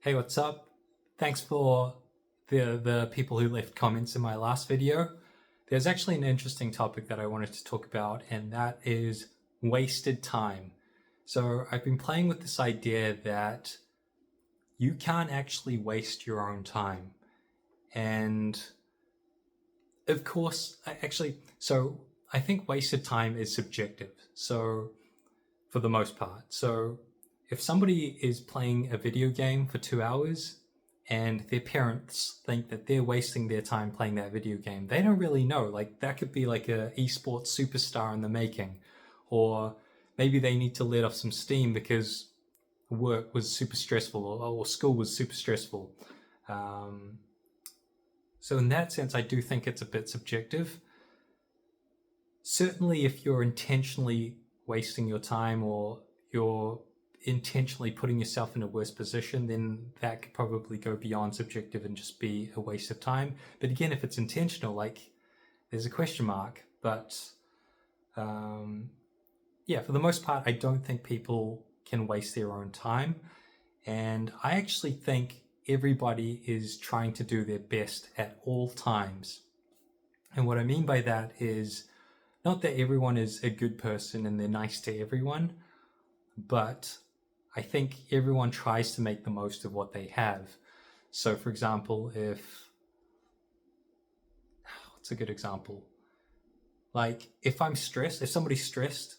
Hey, what's up? Thanks for the people who left comments in my last video. There's actually an interesting topic that I wanted to talk about, and that is wasted time. So I've been playing with this idea that you can't actually waste your own time. And of course, I think wasted time is subjective. So for the most part. So if somebody is playing a video game for 2 hours and their parents think that they're wasting their time playing that video game, they don't really know. Like that could be like a esports superstar in the making, or maybe they need to let off some steam because work was super stressful or school was super stressful. Um, so in that sense, I do think it's a bit subjective. Certainly, if you're intentionally wasting your time or you're intentionally putting yourself in a worse position, then that could probably go beyond subjective and just be a waste of time. But again, if it's intentional, like there's a question mark. But yeah, for the most part, I don't think people can waste their own time. And I actually think everybody is trying to do their best at all times. And what I mean by that is not that everyone is a good person and they're nice to everyone, but I think everyone tries to make the most of what they have. So, for example, what's a good example? Like, if I'm stressed, if somebody's stressed,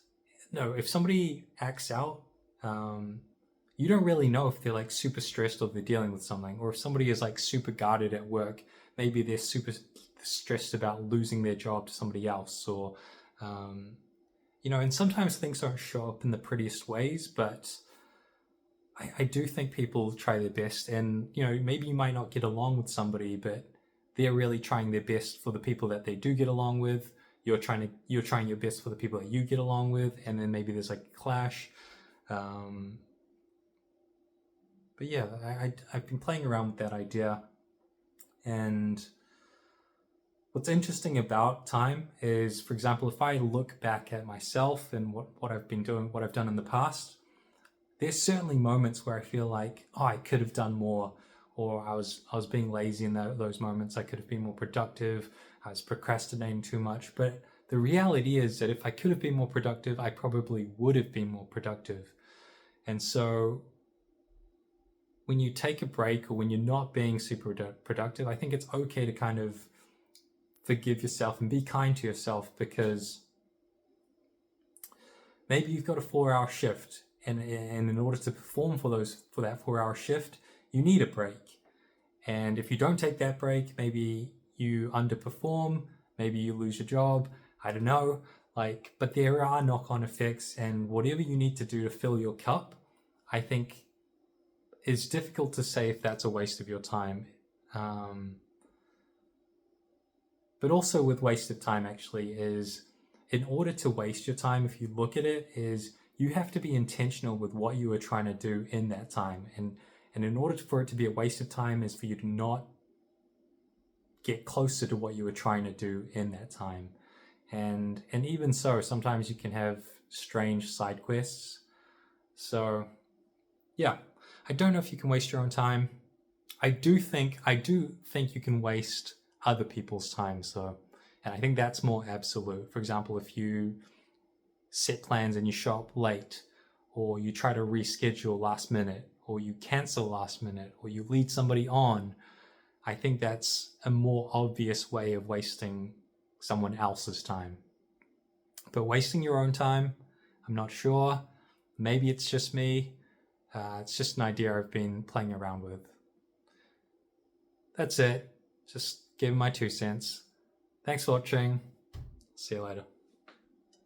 no, if somebody acts out, you don't really know if they're like super stressed or they're dealing with something, or if somebody is like super guarded at work, maybe they're super stressed about losing their job to somebody else, or and sometimes things don't show up in the prettiest ways, but I do think people try their best, and maybe you might not get along with somebody, but they're really trying their best for the people that they do get along with. You're trying your best for the people that you get along with, and then maybe there's like a clash. But yeah, I've been playing around with that idea, and what's interesting about time is, for example, if I look back at myself and what I've been doing, what I've done in the past, there's certainly moments where I feel like, oh, I could have done more, or I was being lazy in those moments. I could have been more productive. I was procrastinating too much. But the reality is that if I could have been more productive, I probably would have been more productive. And so when you take a break or when you're not being super productive, I think it's okay to kind of forgive yourself and be kind to yourself, because maybe you've got a 4-hour shift, and in order to perform for that 4-hour shift, you need a break. And if you don't take that break, maybe you underperform, maybe you lose your job. I don't know. But there are knock-on effects, and whatever you need to do to fill your cup, I think it's difficult to say if that's a waste of your time. But also with wasted time, actually, is in order to waste your time, if you look at it, is you have to be intentional with what you are trying to do in that time. And in order for it to be a waste of time is for you to not get closer to what you were trying to do in that time. And even so, sometimes you can have strange side quests. So yeah, I don't know if you can waste your own time. I do think you can waste other people's time, though. And I think that's more absolute. For example, if you set plans and you show up late, or you try to reschedule last minute, or you cancel last minute, or you lead somebody on, I think that's a more obvious way of wasting someone else's time. But wasting your own time, I'm not sure. Maybe it's just me. It's just an idea I've been playing around with. That's it. Just giving my 2 cents. Thanks for watching. See you later.